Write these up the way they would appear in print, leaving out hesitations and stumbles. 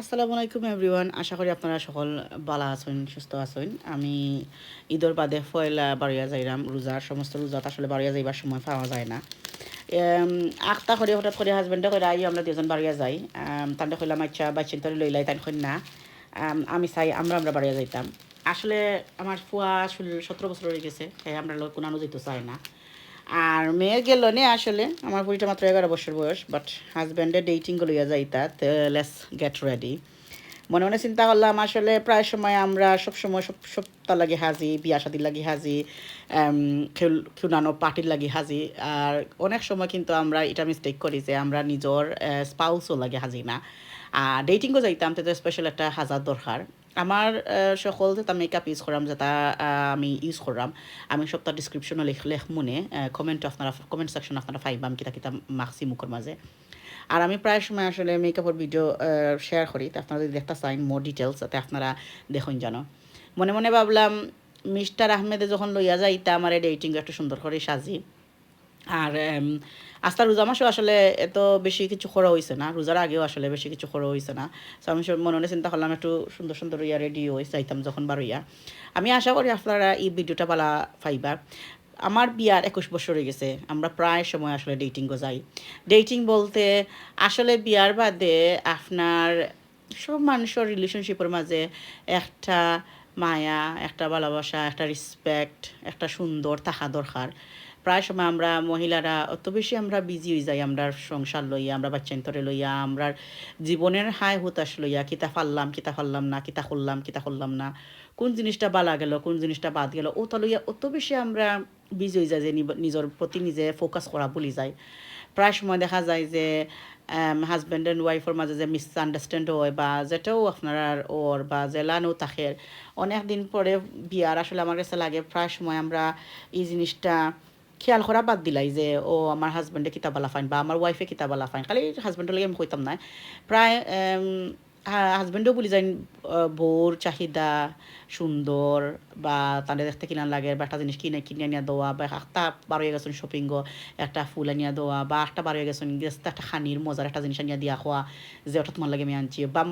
আসসালামু আলাইকুম এভরিওয়ান। আশা করি আপনারা সকল ভালো আছেন, সুস্থ আছেন। আমি ঈদের বাদে পয়লা বাড়িয়া যাইলাম। রোজার সমস্ত রোজাত আসলে বাড়িয়া যাইবার সময় পাওয়া যায় না। আখতা করে হঠাৎ করে হাজবেন্ডে করে আই আমরা দুজন বাড়িয়া যাই। তান্ডে কইলাম আচ্ছা বাচ্চিন তরে লইলাই তাই কই না। আমি চাই আমরা বাড়িয়া যাইতাম। আসলে আমার ফুয়া 17 বছর হয়ে গেছে, তাই আমরা লোক কোনো যেতে চাই না। আর মেয়ের গেল নে আসলে আমার বুড়িটা মাত্র 11 বছর বয়স, বাট হাজব্যান্ডের ডেটিং লইয়া যাইতা লেটস গেট রেডি। মনে মনে চিন্তা করলাম আসলে প্রায় সময় আমরা সবসময় সপ্তাহ লাগি হাজি, বিয়া শাদির লাগি হাজি, খুনানো পার্টির লাগি হাজি। আর অনেক সময় কিন্তু আমরা এটা মিস্টেক করি যে আমরা নিজের স্পাউসও লাগে হাজি না। আর ডেটিংও যাইতাম তো স্পেশাল একটা হাজার দরকার। আমার সকল যেটা মেকআপ ইউজ করাম, যেটা আমি ইউজ করাম, আমি সবটা ডিসক্রিপশনে লেখ মনে কমেন্ট সেকশন আপনারা পাইবাম কিতা কিতা মাখছি মুখের মাঝে। আর আমি প্রায় সময় আসলে মেকআপের ভিডিও শেয়ার করি, তো আপনারা যদি দেখতে চাইন মোর ডিটেলস যাতে আপনারা দেখুন জানো। মনে মনে ভাবলাম মিস্টার আহমেদে যখন লইয়া যাইতা আমার এই ডেটিং একটু সুন্দর করে সাজি। আর আস্তা রোজা মাসও আসলে এত বেশি কিছু খরচ হয়েছে না, রোজার আগেও আসলে বেশি কিছু খরচ হয়েছে না। তো আমি মনে মনে চিন্তা করলাম একটু সুন্দর সুন্দর ইয়া রেডি হয়ে যাইতাম যখন বারোইয়া। আমি আশা করি আপনারা এই ভিডিওটা ভালো পাইবা। আমার বিয়ার 21 বছর হয়ে গেছে, আমরা প্রায় সময় আসলে ডেটিংও যাই। ডেটিং বলতে আসলে বিয়ার বাদে আপনার সব মানুষের রিলেশনশিপের মাঝে একটা মায়া, একটা ভালোবাসা, একটা রেসপেক্ট, একটা সুন্দর থাকা দরকার। প্রায় সময় আমরা মহিলারা অত বেশি আমরা বিজি হয়ে যাই, আমরা সংসার লইয়া, আমরা বাচ্চান্তরে লইয়া, আমরা জীবনের হায় হুতাশ লইয়া কিতা ফাললাম না, কিতা করলাম না, কোন জিনিসটা বালা গেল, কোন জিনিসটা বাদ গেল, ওটা লইয়া অত বেশি আমরা বিজি হয়ে যায় যে নিজের প্রতি নিজে ফোকাস করা ভুলি যায়। প্রায় সময় দেখা যায় যে হাজব্যান্ড অ্যান্ড ওয়াইফের মাঝে যে মিসআন্ডারস্ট্যান্ড হয় বা যেটাও আপনার ওর বা জেলানো তাকের অনেক দিন পরে বিয়ার আসলে আমার কাছে লাগে প্রায় সময় আমরা এই জিনিসটা খেয়াল করা বাদ দিলাই যে ও আমার হাজব্যান্ডে কিতাবালা ফাইন বা আমার ওয়াইফে কিতাবালা ফাইন, খালি হাজব্যান্ডের লাগে আমি কইতাম না। প্রায় হাজব্যান্ডও বলি যাই বউর চাহিদা সুন্দর বা তাদের দেখতে কিনা লাগে বা একটা জিনিস কিনে নিয়ে দেওয়া বা একটা বার হয়ে গেছেন শপিং একটা ফুল আনিয়া দেওয়া বা একটা বার হয়ে গেছেন গেছতে একটা খানির মজার একটা জিনিস আনিয়া দিয়া খোয়া যে ওটা তোমার লাগে আমি আনছি। বা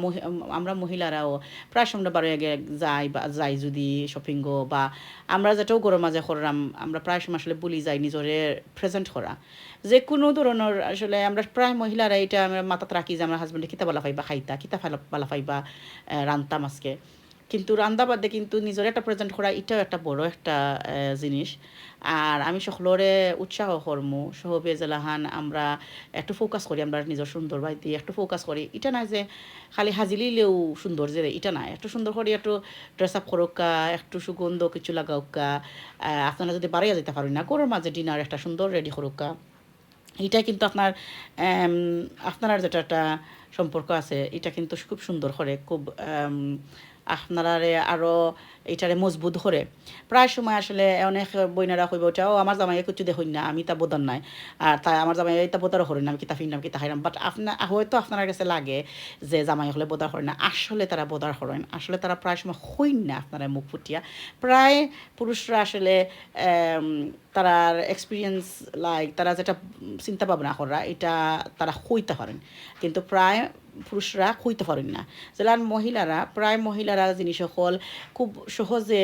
আমরা মহিলারাও প্রায় সময় বার হয়ে যাই যদি শপিং বা আমরা যেটাও গরম মাঝে করলাম, আমরা প্রায় সময় আসলে বলি যাই নিজরে প্রেজেন্ট করা যে কোনো ধরনের। আসলে আমরা প্রায় মহিলারা এটা আমরা মাথাত রাখি যে আমরা হাজব্যান্ডে কিতা বালা পাইবা খাইতা, কিতা বালা পাইবা রান্তাম আজকে। কিন্তু রান্দা বাদে কিন্তু নিজের একটা প্রেজেন্ট করা এটাও একটা বড় একটা জিনিস। আর আমি সকলরে উৎসাহ করমু সহবে জেলাহান আমরা একটু ফোকাস করি, আমরা নিজের সুন্দর বাড়িতে একটু ফোকাস করি। এটা না যে খালি হাজিলিলেও সুন্দর যে এটা না, একটু সুন্দর করে একটু ড্রেস আপ করোকা, একটু সুগন্ধ কিছু লাগাওকা। আপনারা যদি বাড়াইয়া যেতে পারেন না গরুর মাঝে ডিনার একটা সুন্দর রেডি করোকা, এটা কিন্তু আপনার যেটা একটা সম্পর্ক আছে এটা কিন্তু খুব সুন্দর করে, খুব আপনারা আরও এটারে মজবুত করে। প্রায় সময় আসলে অনেক বইনারা কইব ওটাও আমার জামাইয়ে কিছু দেখুন না, আমি তা বোধান নাই। আর তাই আমার জামাই এটা বোধারও করেন না, আমি কিতা ফিরলাম কিতা খাইলাম। বাট আপনার হয়তো আপনার কাছে লাগে যে জামাই হলে বোধার করেন না, আসলে তারা বোধার করেন। আসলে তারা প্রায় সময় হইন না আপনারা মুখ ফুটিয়া। প্রায় পুরুষরা আসলে তারার এক্সপিরিয়েন্স লাইক তারা যেটা চিন্তা ভাবনা করা এটা তারা হইতে পারেন, কিন্তু প্রায় পুরুষরা হইতে পারেন না। যেলার মহিলারা জিনিস সকল খুব সহজে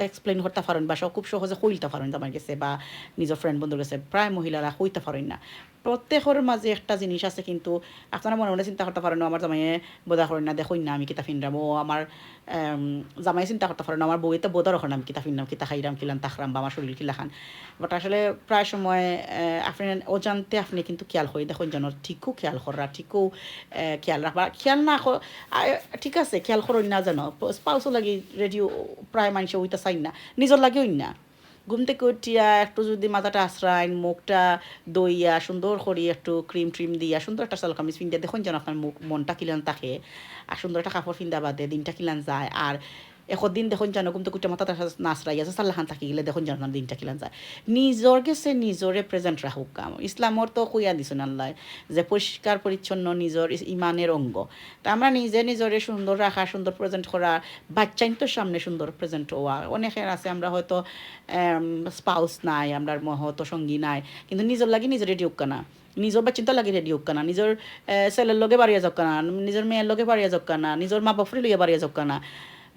এক্সপ্লেন করতে পারেন বা খুব সহজে হইতে পারেন আমার কাছে বা নিজের ফ্রেন্ড বন্ধুর কাছে, প্রায় মহিলারা হইতে পারেন না। প্রত্যেকের মাঝে একটা জিনিস আছে, কিন্তু আপনারা মনে মনে চিন্তা করতে পারেন আমার জামাইয়ে বোধা করেন না, দেখুন না আমি কিতা ফিনরাম, ও আমার জামাই চিন্তা করতে পারেন আমার বউয়ে তো বোধার করেন আমি কিতা ফিনরাম কিতা খাইরাম কিলান তাখরাম বা আমার শরীর কিলা খান। বাট আসলে প্রায় সময় আপনি অজান্তে আপনি কিন্তু খেয়াল করে দেখুন যেন ঠিকও খেয়াল করা, ঠিকও খেয়াল রাখবা, খেয়াল না ঠিক আছে খেয়াল করেন না যেন স্পাউসও লাগি রেডিও প্রায় মানুষ ওইটা চাই না, নিজের লাগেও না। ঘুম থেকে উঠিয়া একটু যদি মাথাটা আশ্রাইন মুখটা দইয়া সুন্দর করি একটু ক্রিম ট্রিম দিয়া সুন্দর একটা সাল কামিজ পিন্দিয়া দেখুন যেন আপনার মনটা কিলান থাকে। আর সুন্দর একটা কাপড় পিন্দা বাদে দিনটা কিলান যায়। আর দিন দেখুন জানো কিন্তু কুটে মাথা নাচরাই আছে সাল্লাহান থাকি গেলে দেখুন জানো দিনটা কিলান যায়। নিজর গেছে নিজরে প্রেজেন্ট রাখুক কাম ইসলামর তো কইয়া দিছেন আল্লাহ যে পরিষ্কার পরিচ্ছন্ন নিজর ইমানের অঙ্গ। তা আমরা নিজরে সুন্দর রাখা, সুন্দর প্রেজেন্ট করা, বাচ্চাইন তো সামনে সুন্দর প্রেজেন্ট হওয়া। অনেকের আছে আমরা হয়তো স্পাউস নাই, আমরা হয়তো সঙ্গী নাই, কিন্তু নিজের লাগি নিজের রেডি উক্কা না। নিজের বাচ্চিন্তা লাগে রেডি হোক না, নিজের ছেলের লগে বাড়িয়ে যাক না, নিজের মেয়ের লগে বাড়িয়ে যাক না, নিজের মা বাপরে লইয়া বাড়িয়ে যাক না।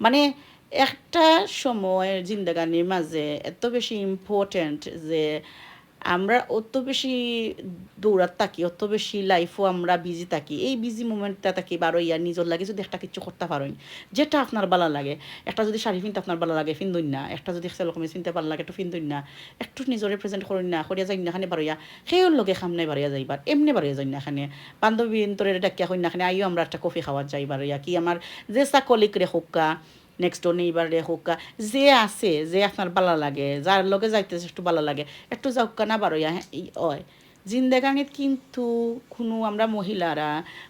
মানে একটা সময় জিন্দেগানির মাঝে এত বেশি ইম্পর্টেন্ট যে আমরা অত বেশি দৌড়াত থাকি, অত বেশি লাইফও আমরা বিজি থাকি। এই বিজি মোমেন্টটা থাকি বারো ইয়া নিজের লাগে যদি একটা কিছু করতে পারেন যেটা আপনার ভালো লাগে। একটা যদি শাড়ি কিনতে আপনার ভালো লাগে ফিন্দুন না, একটা যদি সেলকমে চিনতে ভালো লাগে একটু ফিন্দুন না, একটু নিজরে প্রেজেন্ট করুন না, করিয়া যাই না খানে বারোয়া সেইওর লগে সামনে বাড়িয়া যাইবার, এমনি বাড়িয়া যাই না খানে বান্ধবী তোরে ডাকিয়া হইন না খানে আইও আমরা একটা কফি খাওয়া যাইবার, ইয়া কি আমার যে চাকলিক রে হোক্কা নেক্সট ডোর নেইবার রে হোক্কা যে আছে, যে আপনার ভালো লাগে, যার লগে যাইতেছে একটু ভালো লাগে একটু যাওকা না বারোয়া হয়। জিন্দেগানিত কিন্তু কোনো আমরা মহিলারা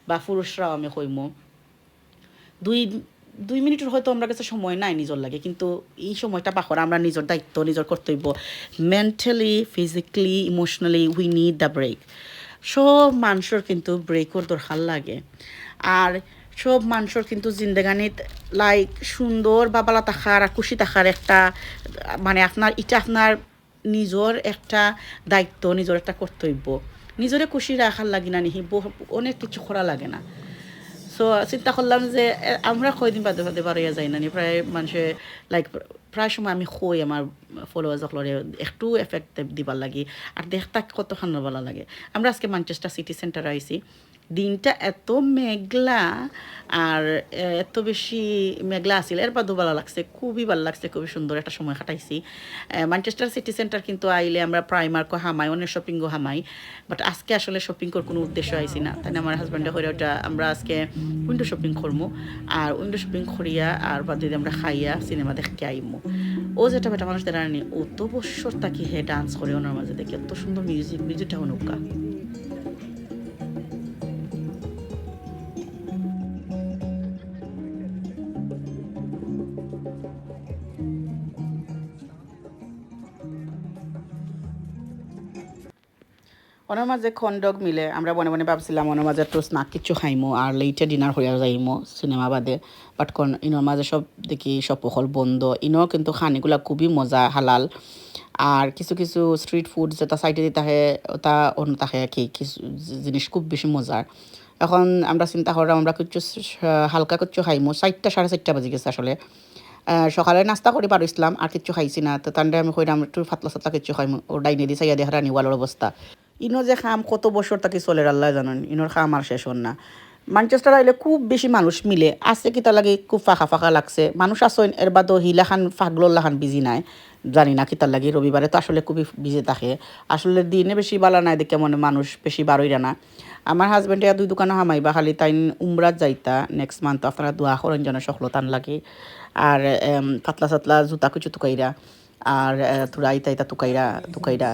বা পুরুষরাও আমি কইমো দুই 2 মিনিটের হয়তো আমরা কাছে সময় নাই নিজের লাগে, কিন্তু এই সময়টা পাখরা আমরা নিজের দায়িত্ব নিজের কর্তব্য mentally physically emotionally we need the break. সব মানুষের কিন্তু ব্রেকর দরকার লাগে। আর সব মানুষের কিন্তু জিন্দেগানিত লাইক সুন্দর বা বালা থাকার আর খুশি থাকার একটা মানে আপনার এটা আপনার নিজের একটা দায়িত্ব, নিজের একটা কর্তব্য। নিজরে খুশি রাখার লাগে না নিহি অনেক কিছু করা লাগে না। সো চিন্তা করলাম যে আমরা কয়দিন বাদে বাদে বাড়িয়া যাই না প্রায় মানুষে লাইক প্রায় সময় আমি কই আমার ফলোয়ার্স সকলরে একটু এফেক্ট দিবার লাগি আর দেখতে কত খান্না ভালো লাগে। আমরা আজকে ম্যানচেস্টার সিটি সেন্টারে আইছি, দিনটা এত মেঘলা আর এত বেশি মেঘলা আছিল, এর বাদও ভালো লাগছে, খুবই ভালো লাগছে, খুবই সুন্দর একটা সময় কাটাইছি। ম্যানচেস্টার সিটি সেন্টার কিন্তু আইলে আমরা প্রাইমার্কও হামাই, অনেক শপিংও হামাই, বাট আজকে আসলে শপিং করার কোনো উদ্দেশ্য আইছি না। তাই আমার হাজব্যান্ডে হয়ে ওটা আমরা আজকে উইন্ডো শপিং করবো, আর উইন্ডো শপিং করিয়া আর বাদ যদি আমরা খাইয়া সিনেমা দেখতে আইমু। ও যেটা বেটা মানুষ দেখা নি অত বছর তাকে হে ডান্স করে ওনার মাঝে দেখি এত সুন্দর মিউজিকটা অনুকা। ওনার মাঝে খন্ডক মিলে আমরা মনে মনে ভাবছিলাম ওনার মাঝে একটু স্নাক কিছু খাইমো আর লেটে ডিনার হইয়া যাইমো সিনেমা বাদে, বাট ইনোর মাঝে সব দেখি সব পহল বন্ধ। ইনো কিন্তু খানিগুলা খুবই মজা হালাল, আর কিছু কিছু স্ট্রিট ফুড যেটা সাইডে দিতে থাকে ওটা অন্য থাকে কি কিছু জিনিস খুব বেশি মজার। এখন আমরা চিন্তা করলাম আমরা কিছু হালকা কিছু খাইমো, 4টা 4:30 বাজে গেছে আসলে। সকালে নাস্তা করে পারিছিলাম আর কিছু খাইছি না, তো তান্ডে আমি কইলাম একটু ফাতলা সাতলা কিছু খাইমো। ও ডাইনে দিয়ে চাইয়া দেখা রানি ওয়ালের অবস্থা। ইনো যে খাম কত বছর তাকে চলে আল্লাহ জানেন, ইনোর খাম আর শেষ হন না। ম্যানচেস্টার আইলে খুব বেশি মানুষ মিলে আছে, কিতা লাগে খুব ফাঁকা ফাঁকা লাগছে মানুষ আসেন, এর বাদও হিলাখান ফাগলোল্লাখান বিজি নাই, জানি না কিতার লাগে। রবিবারে তো আসলে খুবই বিজি থাকে, আসলে দিনে বেশি বালা নাই দেখে মনে মানুষ বেশি বারোইরা না। আমার হাজব্যান্ডে 2 দোকানে হামাইবা খালি তাই উমরাত যাইতা নেক্সট মান্থ, আপনারা দোয়া করেন যেন সকল টান লাগে। আর পাতলা সাতলা জুতা কিছু তুকাইরা আর তোরা আইতা ইতা তুকাইরা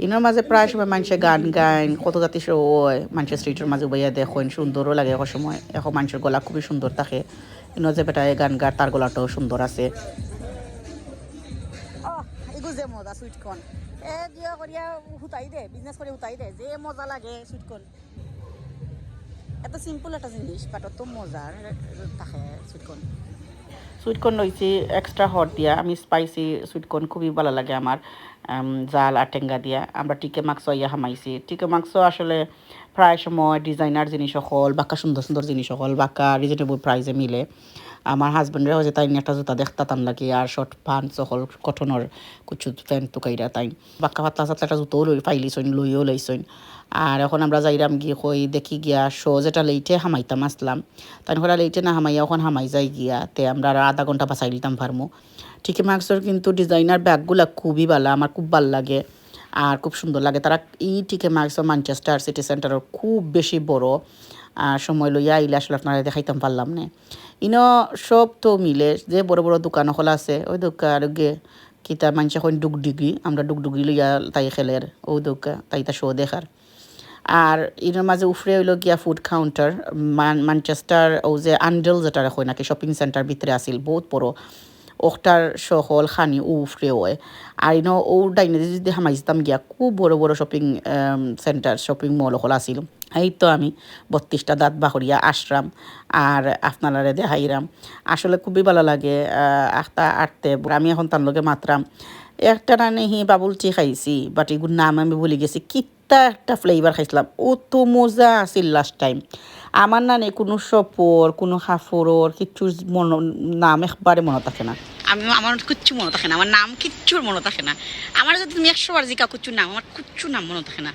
ইনোর মাঝে প্রায় সময় মানুষের গান গান কত জাতি ওয় মানুষের স্ট্রিটের মাঝে বইয়া দেখেন, সুন্দরও লাগে এক সময়। এখন মানুষের গলা খুবই সুন্দর থাকে, ইনো যে বেটায় গান গার তার গলাটাও সুন্দর আছে। যে মজা সুইটকর্ন এ দিয়া করিয়া হুতাই দে, বিজনেস করে হুতাই দে, যে মজা লাগে সুইটকর্ন। এত সিম্পল একটা জিনিস বাট অত মজার থাকে সুইটকর্ন। সুইটকর্ন হয়েছে এক্সট্রা হট দিয়া, আমি স্পাইসি সুইটকর্ন খুবই ভালো লাগে আমার, জাল আর টেঙ্গা দিয়া। আমরা টিকে মাক্স ইয়া হামাইছি, টিকে মাক্স আসলে প্রায় সময় ডিজাইনার জিনিস সকল বাক্কা সুন্দর সুন্দর জিনিস সকল বাক্কা রিজনেবল প্রাইসে মিলে। আমার হাজব্যান্ডের হয়েছে তাই একটা জুতা দেখতা টান লাগে আর শর্ট প্যান্ট সকল কটনের কিছু প্যান্ট টুকাইরা তাই বাক্কা পাতলা সাতলা একটা জুতোও ফাইলিছইন লইও লইছইন। আর এখন আমরা যাইরাম গিয়ে কই দেখি গিয়া শো যেটা লেইটে হামাইতাম আসলাম, তাই করে লেইটে না হামাইয়া এখন হামাই যাই গিয়া তে আমরা আর আধা ঘন্টা বাঁচাই দিতাম পারমু। ঠিকই মার্কসের কিন্তু ডিজাইনার ব্যাগগুলা খুবই ভালো, আমার খুব ভালো লাগে আর খুব সুন্দর লাগে। তারা এই টিকে মার্কস ম্যানচেস্টার সিটি সেন্টারের খুব বেশি বড়, আর সময় লইয়া আইলে আসলে আপনারা দেখাইতাম পারলাম না। ইনো সব তো মিলে যে বড় বড় দোকান হল আছে ওই দোকান গে কিতা মানুষ এখন ডুগডুগি, আমরা ডুগডুগি লইয়া তাই খেলের ওই দোকান তাই তা শো দেখার। আর এর মাঝে উফরে হইল গিয়া ফুড কাউন্টার ম্যানচেস্টার ও যে আন্ডেল যেটা হয় নাকি শপিং সেন্টার ভিতরে আসিল বহুত বড়, ওটার সকল খানি উফরে হয়। আর ইনো ও ডাইনে যদি হামাইছিতাম গিয়া খুব বড় বড় শপিং সেন্টার শপিং মল হল আসিল। এই তো আমি 32টা দাঁত বাহরিয়া আসরাম আর আপনারা দেখাইরাম, আসলে খুবই ভালো লাগে আখতা আটতে। আমি এখন তার লগে মাত্রাম একটা নানি বাবুল টি খাইছি, বাট এগুলোর নাম আমি ভুলে গেছি কি কিতা একটা ফ্লেভার খাইছিলাম অত মজা আছিল লাস্ট টাইম আমার না নেই কোনো সপর কোনো হাফরর কিচ্ছু নাম একবারে মনে থাকে না আমি আমার কিচ্ছু মনে থাকে না আমার নাম কিচ্ছুর মনে থাকে না আমার যদি তুমি 100 বার জিকা কিচ্ছু নাম আমার কিচ্ছু নাম মনে থাকে না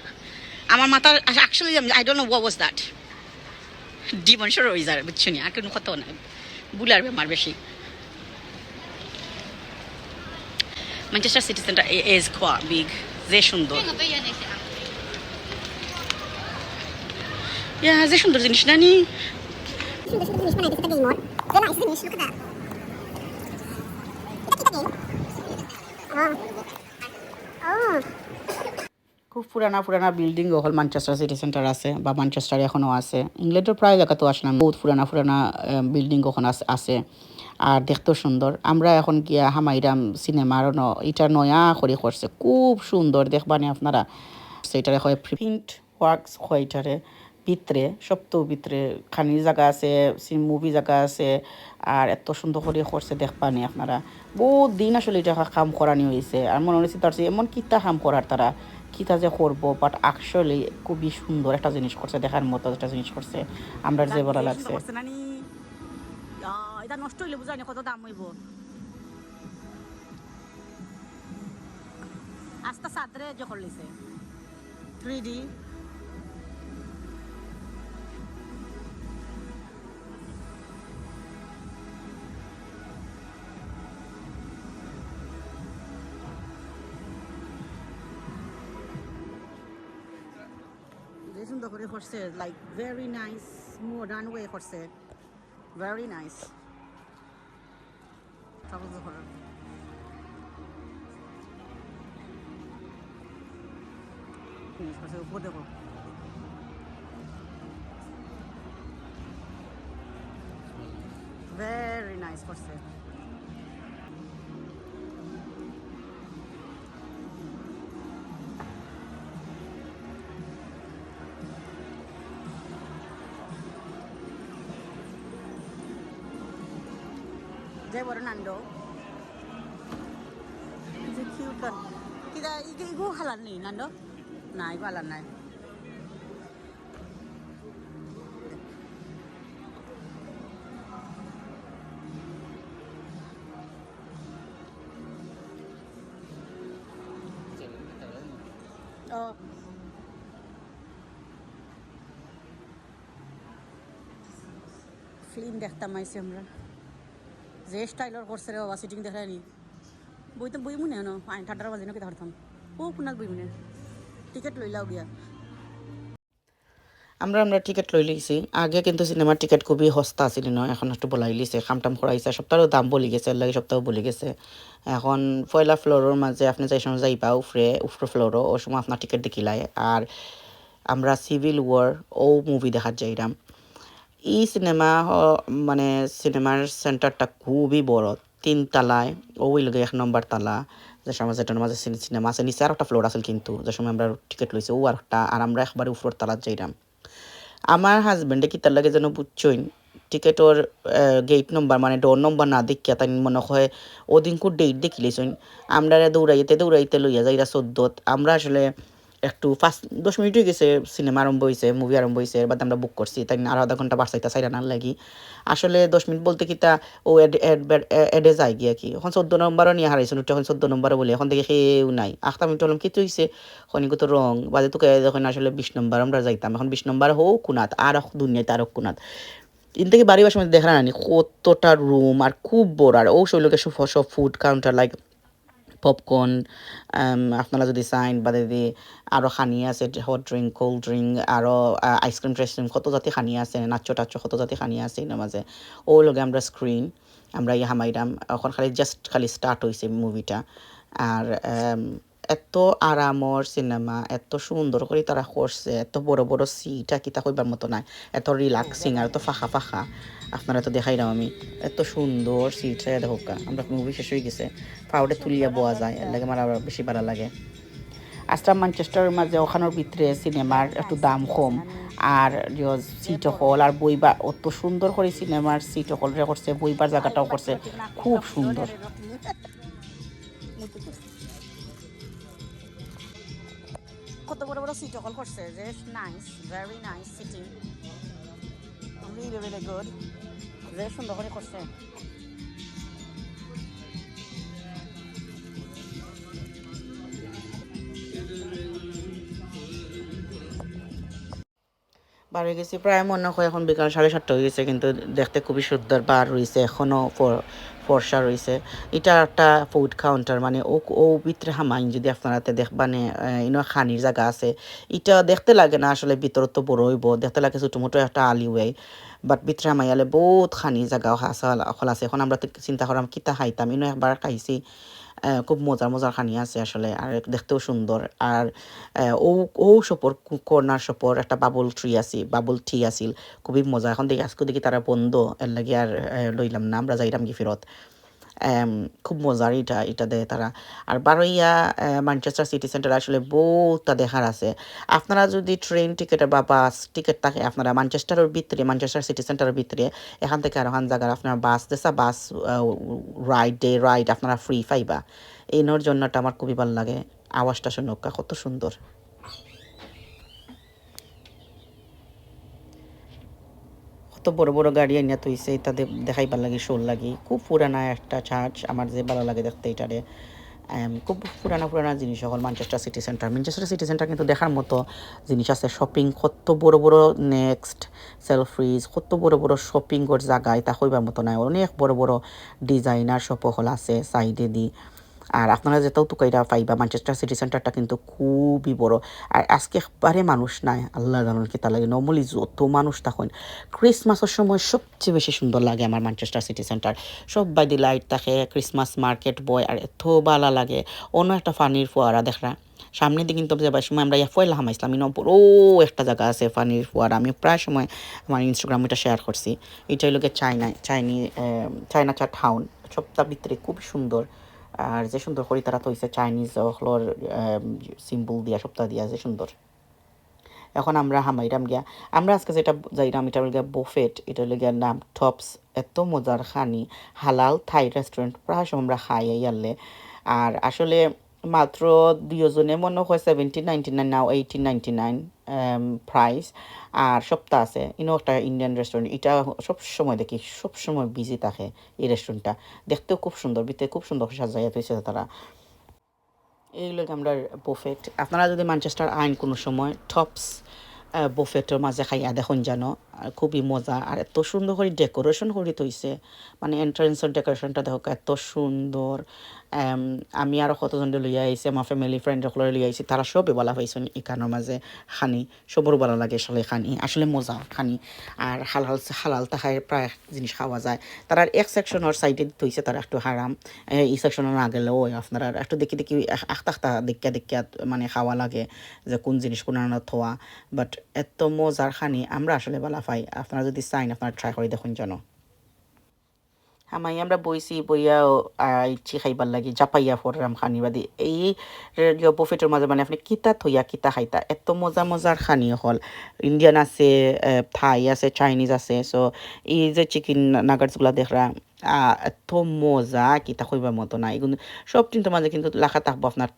আমার মাথার actually I don't know what was that ডিমনশর হয়ে যায় বুঝছো নি আর কোনো কথা না বুলার বেমার বেশি Manchester city centre is quite big যে সুন্দর ইয়া যে সুন্দর জিনিস না নি সুন্দর সুন্দর জিনিস বানাই দিতে গেমর যে নাইস জিনিস লুক দা এটা কি গেম খুব পুরানা পুরানা বিল্ডিং হল ম্যানচেস্টার সিটি সেন্টার আছে বা ম্যানচেস্টার এখনও আছে ইংল্যান্ডের প্রায় জায়গাতেও আসলাম বহুত পুরানা পুরানা বিল্ডিং ওখানে আছে আর দেখতেও সুন্দর আমরা এখন গিয়া হামাইরাম সিনেমার এটা নয়া করে করছে খুব সুন্দর দেখবানি আপনারা সেটারে হয় প্রিন্ট ওয়ার্কস হয় এটারে ভিতরে সপ্তাহ ভিতরে খানি জায়গা আছে মুভি জায়গা আছে আর এত সুন্দর করে করছে দেখবানি আপনারা বহুত দিন আসলে এটা কাম করানি হয়েছে আর মনে হয়েছে তার এমন কিতা কাম করার তারা কিতা যে করবো বাট আসলে খুবই সুন্দর একটা জিনিস করছে দেখার মতো একটা জিনিস করছে আমরা যে ভালো লাগছে এটা নষ্ট হইলে বুঝাই না কত দাম হইব আস্তা সাদরে যে করলিছে 3D সুন্দর করে করছে like very nice modern way করছে ভেরি নাইস উপর দেখো ভেরি নাইস করছে Jai Nando. Is it cute kan? Kita igu halal nih Nando. Nah, igu halal nih. Oh. Film দেখতাম আইছি আমরা যে স্টাইলর করছে রে বাবা সিটিং দেখায়নি বই তো বই মনে হয় না আইন ঠান্ডার বাজে না কি ধরতাম ও কোনাত বই মনে টিকিট লইলাও গিয়া আমরা টিকিট লই লইছি আগে কিন্তু সিনেমার টিকিট খুবই সস্তা আছিল না এখন একটু বলাই লিছে খামটাম করাইছে সপ্তাহের দাম বলি গেছে লাগে সপ্তাহ বলি গেছে এখন পয়লা ফ্লোরের মাঝে আপনি যাই সময় যাইবা উফরে ফ্লোরও ও সময় আপনার টিকিট দেখিলাই আর আমরা সিভিল ওয়ার ও মুভি দেখার যাইরাম এই সিনেমা মানে সিনেমার সেন্টারটা খুবই বড় 3 তলায় ওই লগে 1 নম্বর তালা যে সময় যেটার মাঝে সিনেমা আছে নিচে আর একটা ফ্লোর আছে কিন্তু যে সময় আমরা টিকিট লইছি ও আরেকটা আর আমরা একবারে উপর তালা যাইরাম আমার হাজবেন্ডে কি তার লাগে যেন বুঝছইন টিকেটর গেট নম্বর মানে ডোর নম্বর না দেখিয়া তাই মনে হয় ওদিনকুর ডেট দেখিলেছইন আমরা দৌড়াইতে লইয়া যাইরা 14 আমরা আসলে একটু 5-10 মিনিট হয়ে গেছে সিনেমা আরম্ভ হয়েছে মুভি আরম্ভ হয়েছে এর বাদে আমরা বুক করছি তাই আরো আধা ঘন্টা বাড়াইতে চাইরা না লাগি আসলে 10 মিনিট বলতে কি তা ও এডে যায় গিয়া কি এখন 14 নম্বরও নিয়ে হারাইছিল এখন 14 নম্বরও বলি এখন দেখি কেউ নাই 8 মিনিট হলাম কি হয়েছে খনিগত রং বাদে তোকে যখন আসলে 20 নম্বর আমরা যাইতাম এখন 20 নম্বর হোক কুনাত আর দুনিয়াতে আর কুনাত ইন থেকে বাড়ি বাসার মধ্যে দেখা না কতটা রুম আর খুব বড় আর ও শৈলকে সব ফুড কাউন্টার লাইক পপকর্ন আপনারা যদি চাইন বা যদি আরও খানি আছে হট ড্রিঙ্ক কোল্ড ড্রিঙ্ক আরও আইসক্রিম টাইসক্রিম কত জাতি খানি আছে নাচো টাচো কত জাতি খানি আছে এর মাঝে ও লগে আমরা স্ক্রিন আমরা হামাইরাম এখন খালি স্টার্ট হয়েছে মুভিটা আর এত আরামর সিনেমা এত সুন্দর করে তারা করছে এত বড় বড় সিট কিতা কইবার মতো নাই এত রিল্যাক্সিং আর এত ফাঁকা আপনারা তো দেখাই নাও আমি এত সুন্দর সিট দেখো আমরা মুভি শেষ হয়ে গেছে পাউডে তুলিয়া বোয়া যায় এর লাগে আমার আবার বেশি ভালো লাগে আসলাম ম্যানচেস্টারের মাঝে ওখানোর ভিতরে সিনেমার একটু দাম কম আর সিট হল আর বইবার অত সুন্দর করে সিনেমার সিট হল করছে বইবার জায়গাটাও করছে খুব সুন্দর কত বড় বড় সিট অকল করছে যে nice, very nice seating, really really good, যে সুন্দর করে করছে। বার হয়ে গেছি প্রায় মনে হয় এখন বিকাল 7:30 হয়ে গেছে, কিন্তু দেখতে খুবই সুন্দর বার রয়েছে, এখনও ফর্সা রয়েছে। এটা একটা ফুড কাউন্টার, মানে ও ভিতরে হামাইন যদি আপনারা দেখবানে ইনো খানির জায়গা আছে। এটা দেখতে লাগে না আসলে, ভিতর তো বড় হইব, দেখতে লাগে ছোটো মোটো একটা আলিওয়ে, বাট ভিতরে হামাইয়ালে বহুত খানি জায়গা আছে। এখন আমরা চিন্তা করলাম কিতা খাইতাম, ইনো একবার খাইছি, খুব মজার মজার খানি আছে আসলে, আর দেখতেও সুন্দর। আর ও সপর কর্নার সপর একটা বাবল ট্রি আছিল, খুবই মজা। এখন দেখি আজকে দেখি তারা বন্ধ, এর লাগে আর লইলাম না, আমরা যাইলাম কি ফেরত। খুব মজার এটা দেয় তারা। আর বারোইয়া ম্যানচেস্টার সিটি সেন্টার আসলে বহুতটা দেখার আছে। আপনারা যদি ট্রেন টিকিট বা বাস টিকিট থাকে, আপনারা ম্যানচেস্টার সিটি সেন্টারের ভিতরে এখান থেকে আর ওখান জায়গার আপনারা বাস রাইড আপনারা ফ্রি পাইবা। এইনোর জন্যটা আমার খুবই ভালো লাগে, আওয়াজটা শুনুক কত সুন্দর। কত বড় বড় গাড়ি আনিয়া তৈছে, তাদের দেখাইবার লাগে, শোর লাগি। খুব পুরানা একটা চার্চ, আমার যে ভালো লাগে দেখতে এটারে। খুব পুরানা জিনিস সকল ম্যানচেস্টার সিটি সেন্টার কিন্তু দেখার মতো জিনিস আছে। শপিং কত বড় বড় নেক্সট সেলফ্রিজ, কত বড় বড় শপিং ওর জায়গায় তা হইবার মতো নাই, অনেক বড় বড় ডিজাইনার শপ হল আছে সাইডে দি। আর আপনারা যেটাও তুকাইরা পাইবা, ম্যানচেস্টার সিটি সেন্টারটা কিন্তু খুবই বড়। আর আজকে একবারে মানুষ নাই, আল্লাহ জানুন কি তা লাগে। নর্মালি যত মানুষ তখন ক্রিসমাসের সময় সবচেয়ে বেশি সুন্দর লাগে আমার ম্যানচেস্টার সিটি সেন্টার। সব বাইদি লাইট থাকে, ক্রিসমাস মার্কেট বয়, আর এত ভালো লাগে। অন্য একটা ফানির ফোয়ারা দেখরা সামনের দিকে, কিন্তু যাবার সময় আমরা ফয়লা হামাইছিলাম, বড় একটা জায়গা আছে ফানির ফোয়ারা, আমি প্রায় সময় আমার ইনস্টাগ্রামে এটা শেয়ার করছি। এটা হলো চায়না টাউন, সবটার ভিতরে খুবই সুন্দর। আর যে সুন্দর করে তারা তো হইছে চাইনিজ হলোর সিম্বল দিয়া, সপ্তাহ দিয়া, যে সুন্দর। এখন আমরা হামাইরাম গিয়া, আমরা আজকে যেটা যাইরাম এটা হল গিয়া বুফেট, এটা হল গিয়া নাম টপস। এত মজার খানি, হালাল থাই রেস্টুরেন্ট, প্রায় সময় আমরা খাই ইয়ারলে। আর আসলে মাত্র দুজনে মনে হয় 17.99, নাও 18.99 প্রাইস। আর সপ্তাহ আছে ইনো একটা ইন্ডিয়ান রেস্টুরেন্ট, এটা সবসময় দেখি সবসময় বিজি থাকে এই রেস্টুরেন্টটা। দেখতেও খুব সুন্দর, ভিতরে খুব সুন্দর সাজাইয়া তুইছে তারা। এইগুলো আমরা বুফেট, আপনারা যদি ম্যানচেস্টার আইন কোনো সময় টপস বুফেটের মাঝে খাইয়া দেখুন জানো, খুবই মজা। আর এত সুন্দর করে ডেকোরেশন করে তৈছে, মানে এন্ট্রেন্সের ডেকোরেশনটা দেখো এত সুন্দর। আমি আরও কতজন লইয়া আইছি, আমার ফ্যামিলি ফ্রেন্ড সকলে লইয়া আইছি, তারা সবে বলা পাইছেন এখানোর মাঝে খানি, সবর ভালো লাগে আসলে খানি, আসলে মজা খানি। আর হালাল তাহাই প্রায় জিনিস খাওয়া যায়। তারা এক সেকশনের সাইডে তৈছে তারা একটু হারাম, এই সেকশনে না গেলেও আপনারা একটু দেখি আখতা দেখিয়া মানে খাওয়া লাগে যে কোন জিনিস কোন থোয়া। বাট এত মজার খানি আমরা আসলে বালা পাই, আপনারা যদি চাইন আপনারা ট্রাই করে দেখুন জানো। আমরা বইছি বইয়াও ইচ্ছি খাইবার লাগি জাপাইয়া ফরাম খানি বাদি এই বুফেটের মাঝে, মানে আপনি কিতা থইয়া কিতা খাইতা, এত মজার মজার খানি হল। ইন্ডিয়ান আছে, থাই আছে, চাইনিজ আছে। সো এই যে চিকেন নাগাটসগুলা দেখরা এত মজা কিতা কইবার মতো না। এগুলো সব কিন্তু মাঝে কিন্তু লেখা থাকবো আপনার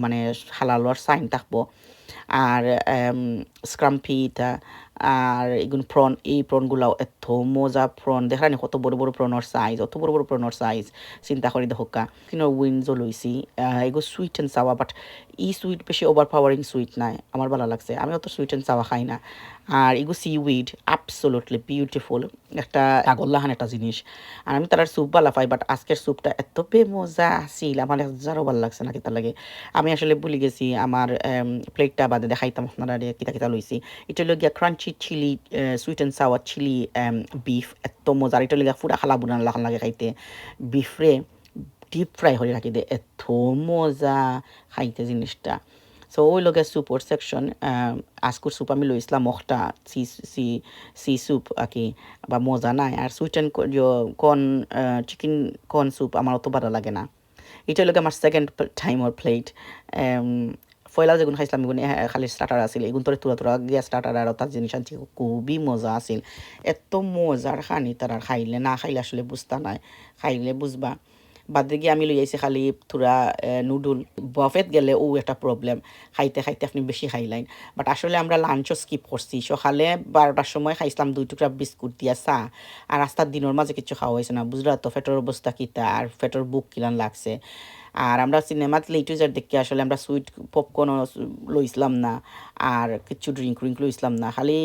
মানে হালালর সাইন থাকবো। আর স্ক্রাম্পিটা, আর এগুলো এই প্রনগুলাও এত মজা। প্রন দেখা নি কত বড় বড় প্রনর সাইজ, অত বড় বড় প্রনর সাইজ, চিন্তা করে দেখা কিন্তু উইন্ডসও লইছি। এগুলো সুইট অ্যান্ড সাওয়া, বাট সুইট বেশি ওভার পাওয়ারিং সুইট নাই, আমার ভালো লাগছে। আমি অত সুইট অ্যান্ড সাওয়া খাই না। আর এগুলো উইড অ্যাবসোলুটলি বিউটিফুল, একটা আগল্লাহান একটা জিনিস। আর আমি তার স্যুপ ভালো পাই, বাট আজকের স্যুপটা এত মজা আসিল, আমার যারও ভালো লাগছে না কিতা লাগে। আমি আসলে ভুলে গেছি আমার প্লেটটা বাদে দেখাইতাম আপনারা কিতা কিতা লইছি। এটা হলো গিয়া crunchy chilli, sweet and sour chilli beef, এত মজা। আর এটা হলো গিয়া ফুরা খালা বুনা লাগে খাইতে, বিফরে ডিপ ফ্রাই করে রাখি দে, এত মজা খাইতে জিনিসটা। সো ওই লগে স্যুপর সেকশন, আজকুর স্যুপ আমি লইছিলাম একটা সি স্যুপ আর কি, বা মজা নাই। আর sweet and corn chicken corn soup আমার অত ভালো লাগে না। এটা হলো আমার সেকেন্ড টাইমর প্লেট। ফয়লা যেগুলো খাইছিলাম এগুলো খালি স্টার্টার আছিল, এগুলো তোর তোরা গিয়া স্টার্টার আর তার জিনিস আনছি, খুবই মজা আছিল। এত মজার খানি তারা খাইলে, না খাইলে আসলে বুঝতা নাই, খাইলে বুঝবা। বাদে গিয়ে আমি লই আইছি খালি থোড়া নুডল বফেত গেলে ও একটা প্রবলেম খাইতে খাইতে আপনি বেশি খাইলাইন বাট আসলে আমরা লাঞ্চও স্কিপ করছি সকালে 12টার সময় খাইছিলাম 2 টুকরা বিস্কুট দিয়া চা আর রাস্তার দিনের মাঝে কিছু খাওয়া হয়েছে না বুঝলা তো ফেটোর অবস্থা কিতা আর ফেটোর বুক কিলান লাগছে আর আমরা সিনেমাত লেটুজার দেখে আসলে আমরা সুইট পপকর্নও লইছিলাম না আর কিছু ড্রিঙ্ক লইছিলাম না খালি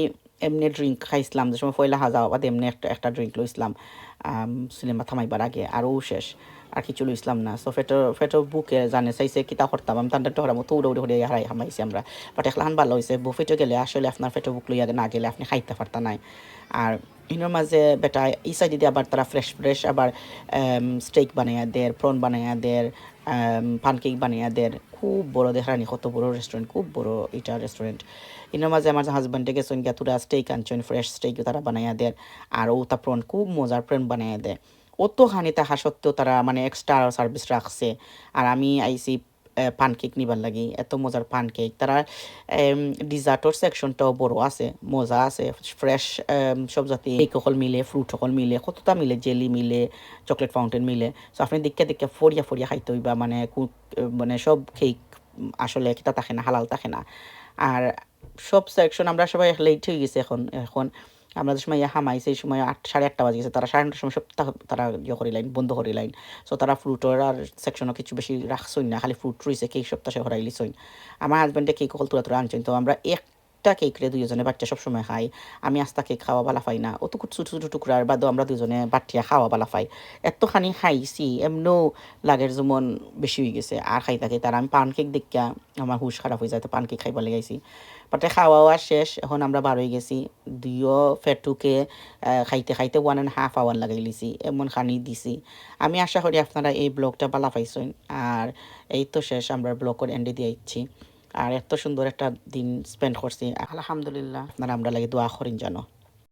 এমনি ড্রিঙ্ক খাইছিলাম যে সময় পয়লা হাজা বাদ এমনি একটা ড্রিঙ্ক লইছিলাম সিনেমা থামাইবার আগে আরও শেষ আর কিছু লইছিলাম না সো ফেটোর বুকে জানে চাইছে কিতা করতাম আমি তান্ডা টহরা মতো উড়ে উড়ে হারাই হামাইছি আমরা বাট এখন ভালো হয়েছে বুফেটে গেলে আসলে আপনার ফেটো বুক লইয়া না গেলে আপনি খাইতে পারতা নাই আর ইনোর মাঝে বেটা এই সাইডে দিয়ে আবার তারা ফ্রেশ আবার স্টেক বানাইয়া দের প্রন বানাইয়া দের পানকেক বানাইয়া দের খুব বড় দেখানি কত বড় রেস্টুরেন্ট খুব বড় এটা রেস্টুরেন্ট ইনোর মাঝে আমার হাজব্যান্ডে গেছেন গিয়া তোরা স্টেক আনছেন ফ্রেশ স্টেক তারা বানাইয়া দের আর ও তা প্রন খুব মজার প্রন বানাইয়া দেয় অতখানি তাহা সত্ত্বেও তারা মানে এক্সট্রা সার্ভিস রাখছে আর আমি আইসি পানকেক নিবার লাগি এত মজার পানকেক তারা ডিজার্টর সেকশনটাও বড় আছে মজা আছে ফ্রেশ সব জাতি কেক সকল মিলে ফ্রুট সকল মিলে কতটা মিলে জেলি মিলে চকলেট ফাউন্টেন মিলে সো আপনি দেখে ফরিয়া খাইতে হইবা মানে মানে সব কেক আসলে কিতা থাকে না হালাল থাকে না আর সব সেকশন আমরা সবাই লেট হয়ে গেছে এখন আমরা যে সময় হামাইছে এই সময় 8:30 বাজে গেছে তারা 9:30 সময় সব তারা করি লাইন বন্ধ করি লাইন সো তারা ফ্রুটর আর সেকশনও কিছু বেশি রাখছই না খালি ফ্রুট রয়েছে কেক সপ্তাহে হরাই লিছই আমার হাজব্যান্ডে কেক হল তোরা আনছেন তো আমরা একটা কেক রে দুজনে বাচ্চা সবসময় খাই আমি আস্তা কেক খাওয়া ভালা পাই না অত ছোটো টুকরার বাদও আমরা দুজনে বাটিয়া খাওয়া ভালা পাই এতখানি খাইছি এমনও লাগের যেমন বেশি হয়ে গেছে আর খাই তারা আমি পান কেক দেখিয়া আমার হুশ খারাপ হয়ে যায় তো পান কেক খাইবার লেগাইছি বাটে খাওয়া শেষ এখন আমরা বার হয়ে গেছি দুইও ফেটুকে খাইতে 1.5 আওয়ার লাগাই লিছি এমন খানি দিছি আমি আশা করি আপনারা এই ব্লগটা ভালো পাইছেন আর এই তো শেষ আমরা ব্লগের এন্ডে দিয়ে ইচ্ছি আর এত সুন্দর একটা দিন স্পেন্ড করছি আলহামদুলিল্লাহ আপনারা আমরা লাগে দোয়া করেন জানো